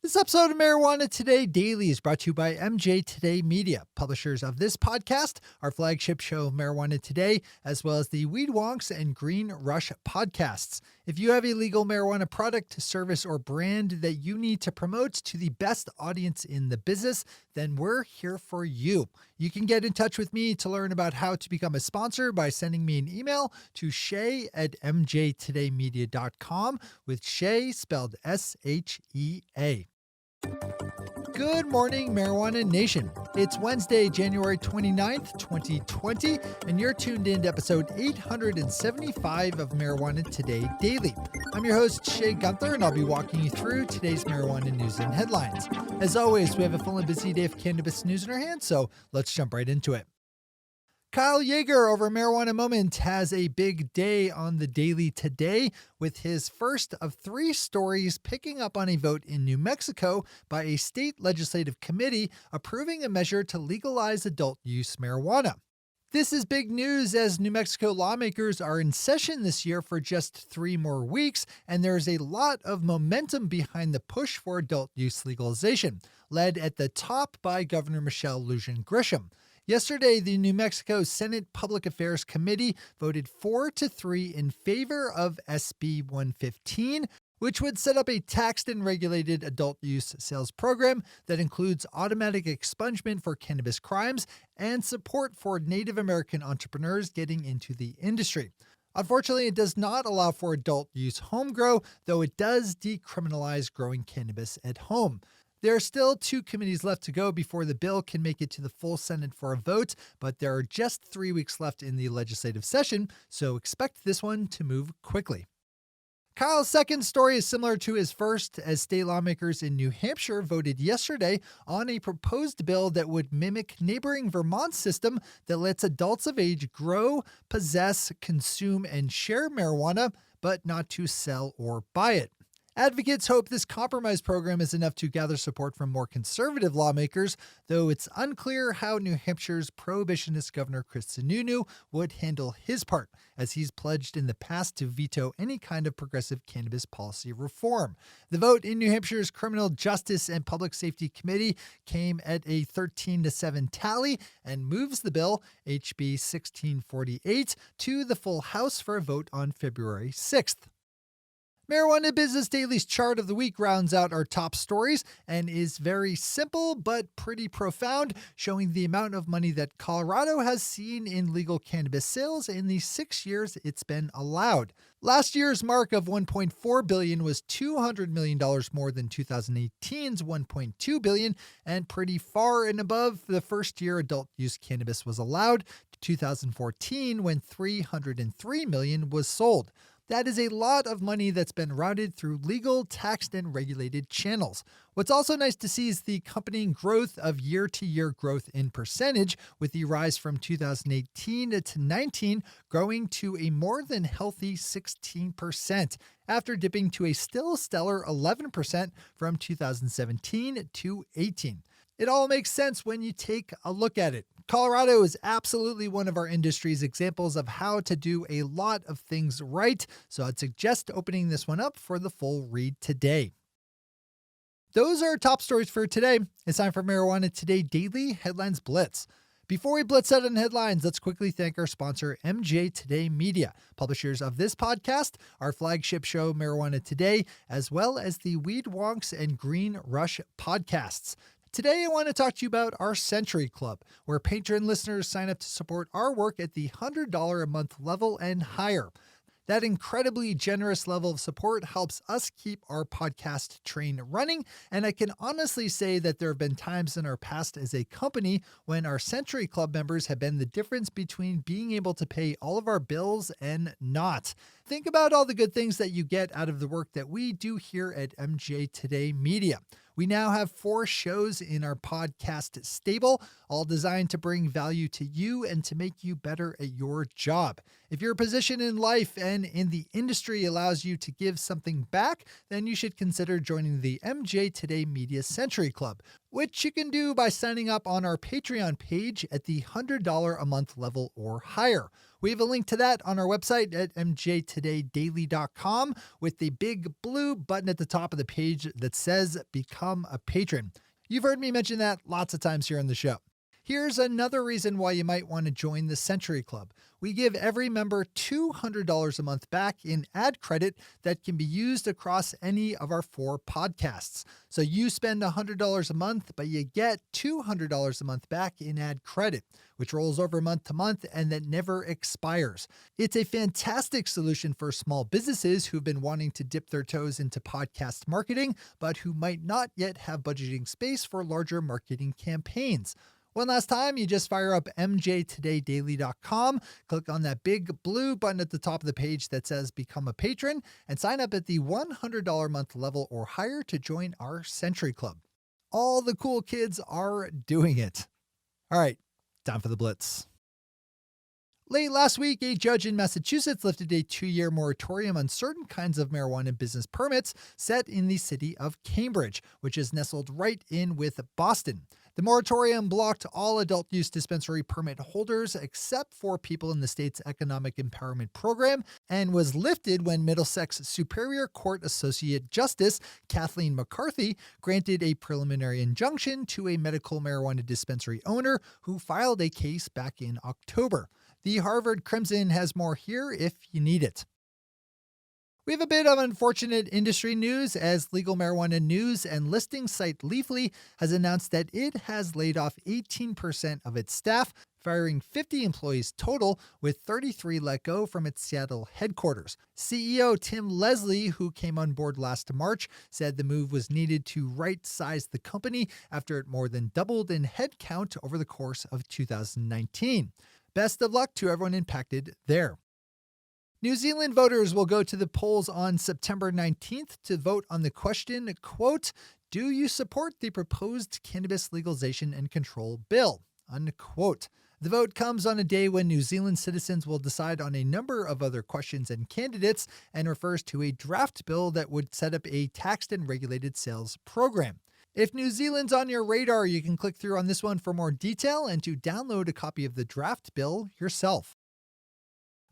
This episode of Marijuana Today Daily is brought to you by MJ Today Media, publishers of this podcast, our flagship show Marijuana Today, as well as the Weed Wonks and Green Rush podcasts. If you have a legal marijuana product, service, or brand that you need to promote to the best audience in the business, then we're here for you. You can get in touch with me to learn about how to become a sponsor by sending me an email to shay@mjtodaymedia.com, with Shay spelled S-H-E-A. Good morning, Marijuana Nation. It's Wednesday, January 29th, 2020, and you're tuned in to episode 875 of Marijuana Today Daily. I'm your host, Shay Gunther, and I'll be walking you through today's marijuana news and headlines. As always, we have a full and busy day of cannabis news in our hands, so let's jump right into it. Kyle Yeager over Marijuana Moment has a big day on the Daily today with his first of 3 stories picking up on a vote in New Mexico by a state legislative committee approving a measure to legalize adult use marijuana. This is big news as New Mexico lawmakers are in session this year for just 3 more weeks, and there's a lot of momentum behind the push for adult use legalization, led at the top by Governor Michelle Lujan Grisham. Yesterday, the New Mexico Senate Public Affairs Committee voted 4-3 in favor of SB 115, which would set up a taxed and regulated adult use sales program that includes automatic expungement for cannabis crimes and support for Native American entrepreneurs getting into the industry. Unfortunately, it does not allow for adult use home grow, though it does decriminalize growing cannabis at home. There are still 2 committees left to go before the bill can make it to the full Senate for a vote, but there are just 3 weeks left in the legislative session, so expect this one to move quickly. Kyle's second story is similar to his first, as state lawmakers in New Hampshire voted yesterday on a proposed bill that would mimic neighboring Vermont's system that lets adults of age grow, possess, consume, and share marijuana, but not to sell or buy it. Advocates hope this compromise program is enough to gather support from more conservative lawmakers, though it's unclear how New Hampshire's prohibitionist Governor Chris Sununu would handle his part, as he's pledged in the past to veto any kind of progressive cannabis policy reform. The vote in New Hampshire's Criminal Justice and Public Safety Committee came at a 13-7 tally and moves the bill, HB 1648, to the full House for a vote on February 6th. Marijuana Business Daily's chart of the week rounds out our top stories and is very simple but pretty profound, showing the amount of money that Colorado has seen in legal cannabis sales in the 6 years it's been allowed. Last year's mark of $1.4 billion was $200 million more than 2018's $1.2 billion, and pretty far and above the first year adult use cannabis was allowed, 2014, when $303 million was sold. That is a lot of money that's been routed through legal, taxed, and regulated channels. What's also nice to see is the accompanying growth of year-to-year growth in percentage, with the rise from 2018 to 19 growing to a more than healthy 16%, after dipping to a still stellar 11% from 2017 to 18. It all makes sense when you take a look at it. Colorado is absolutely one of our industry's examples of how to do a lot of things right, so I'd suggest opening this one up for the full read today. Those are our top stories for today. It's time for Marijuana Today Daily Headlines Blitz. Before we blitz out on headlines, let's quickly thank our sponsor, MJ Today Media, publishers of this podcast, our flagship show, Marijuana Today, as well as the Weed Wonks and Green Rush podcasts. Today, I want to talk to you about our Century Club, where patron listeners sign up to support our work at the $100 a month level and higher. That incredibly generous level of support helps us keep our podcast train running, and I can honestly say that there have been times in our past as a company when our Century Club members have been the difference between being able to pay all of our bills and not. Think about all the good things that you get out of the work that we do here at MJ Today Media. We now have 4 shows in our podcast stable, all designed to bring value to you and to make you better at your job. If your position in life and in the industry allows you to give something back, then you should consider joining the MJ Today Media Century Club, which you can do by signing up on our Patreon page at the $100 a month level or higher. We have a link to that on our website at mjtodaydaily.com with the big blue button at the top of the page that says Become a Patron. You've heard me mention that lots of times here on the show. Here's another reason why you might want to join the Century Club. We give every member $200 a month back in ad credit that can be used across any of our 4 podcasts. So you spend $100 a month, but you get $200 a month back in ad credit, which rolls over month to month and that never expires. It's a fantastic solution for small businesses who've been wanting to dip their toes into podcast marketing, but who might not yet have budgeting space for larger marketing campaigns. One last time, you just fire up mjtodaydaily.com, click on that big blue button at the top of the page that says Become a Patron, and sign up at the $100 a month level or higher to join our Century Club. All the cool kids are doing it. All right, time for the Blitz. Late last week, a judge in Massachusetts lifted a 2-year moratorium on certain kinds of marijuana business permits set in the city of Cambridge, which is nestled right in with Boston. The moratorium blocked all adult use dispensary permit holders except for people in the state's Economic Empowerment Program and was lifted when Middlesex Superior Court Associate Justice Kathleen McCarthy granted a preliminary injunction to a medical marijuana dispensary owner who filed a case back in October. The Harvard Crimson has more here if you need it. We have a bit of unfortunate industry news as legal marijuana news and listing site Leafly has announced that it has laid off 18% of its staff, firing 50 employees total, with 33 let go from its Seattle headquarters. CEO Tim Leslie, who came on board last March, said the move was needed to right-size the company after it more than doubled in headcount over the course of 2019. Best of luck to everyone impacted there. New Zealand voters will go to the polls on September 19th to vote on the question, quote, "Do you support the proposed cannabis legalization and control bill?" unquote. The vote comes on a day when New Zealand citizens will decide on a number of other questions and candidates and refers to a draft bill that would set up a taxed and regulated sales program. If New Zealand's on your radar, you can click through on this one for more detail and to download a copy of the draft bill yourself.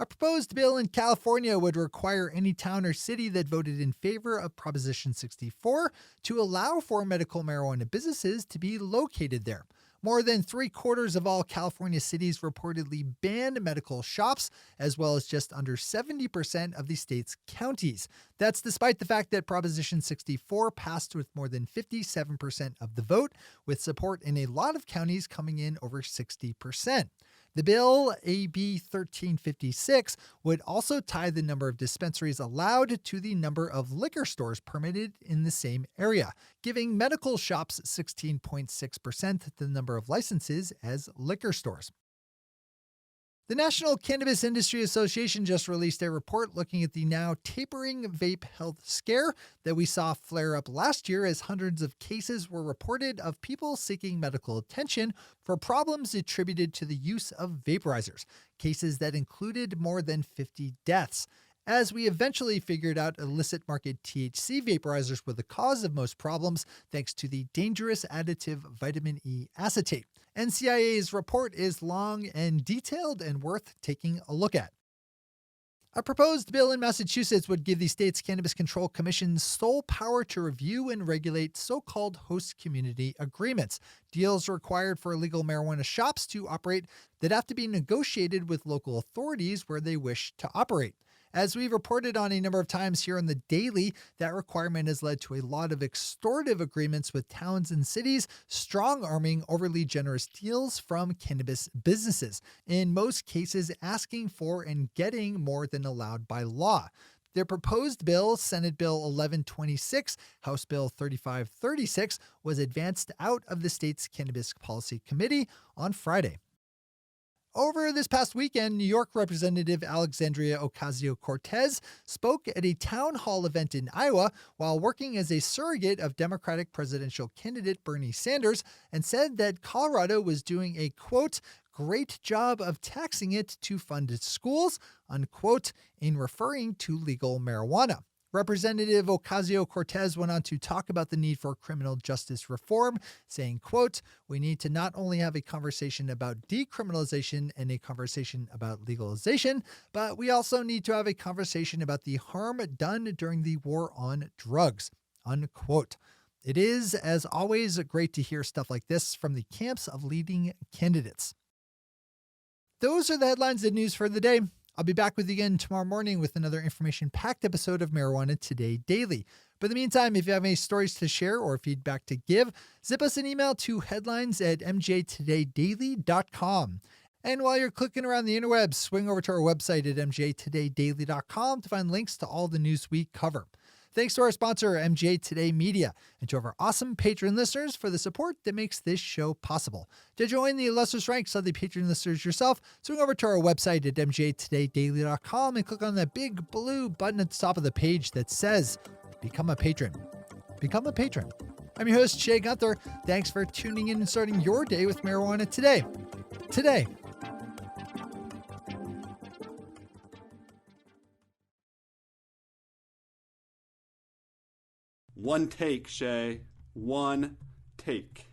A proposed bill in California would require any town or city that voted in favor of Proposition 64 to allow for medical marijuana businesses to be located there. More than 3/4 of all California cities reportedly banned medical shops, as well as just under 70% of the state's counties. That's despite the fact that Proposition 64 passed with more than 57% of the vote, with support in a lot of counties coming in over 60%. The bill, AB 1356, would also tie the number of dispensaries allowed to the number of liquor stores permitted in the same area, giving medical shops 16.6% the number of licenses as liquor stores. The National Cannabis Industry Association just released a report looking at the now tapering vape health scare that we saw flare up last year as hundreds of cases were reported of people seeking medical attention for problems attributed to the use of vaporizers, cases that included more than 50 deaths. As we eventually figured out illicit market THC vaporizers were the cause of most problems thanks to the dangerous additive vitamin E acetate. NCIA's report is long and detailed and worth taking a look at. A proposed bill in Massachusetts would give the state's Cannabis Control Commission sole power to review and regulate so-called host community agreements, deals required for illegal marijuana shops to operate that have to be negotiated with local authorities where they wish to operate. As we've reported on a number of times here on the Daily, that requirement has led to a lot of extortive agreements with towns and cities, strong-arming overly generous deals from cannabis businesses, in most cases asking for and getting more than allowed by law. Their proposed bill, Senate Bill 1126, House Bill 3536, was advanced out of the state's Cannabis Policy Committee on Friday. Over this past weekend, New York Representative Alexandria Ocasio-Cortez spoke at a town hall event in Iowa while working as a surrogate of Democratic presidential candidate Bernie Sanders and said that Colorado was doing a, quote, great job of taxing it to fund its schools, unquote, in referring to legal marijuana. Representative Ocasio-Cortez went on to talk about the need for criminal justice reform, saying, quote, "We need to not only have a conversation about decriminalization and a conversation about legalization, but we also need to have a conversation about the harm done during the war on drugs," unquote. It is, as always, great to hear stuff like this from the camps of leading candidates. Those are the headlines and news for the day. I'll be back with you again tomorrow morning with another information-packed episode of Marijuana Today Daily. But in the meantime, if you have any stories to share or feedback to give, zip us an email to headlines@mjtodaydaily.com. And while you're clicking around the interwebs, swing over to our website at mjtodaydaily.com to find links to all the news we cover. Thanks to our sponsor, MJ Today Media, and to our awesome patron listeners for the support that makes this show possible. To join the illustrious ranks of the patron listeners yourself, swing over to our website at mjtodaydaily.com and click on that big blue button at the top of the page that says, Become a Patron. Become a patron. I'm your host, Shay Gunther. Thanks for tuning in and starting your day with Marijuana Today. Today. One take, Shay. One take.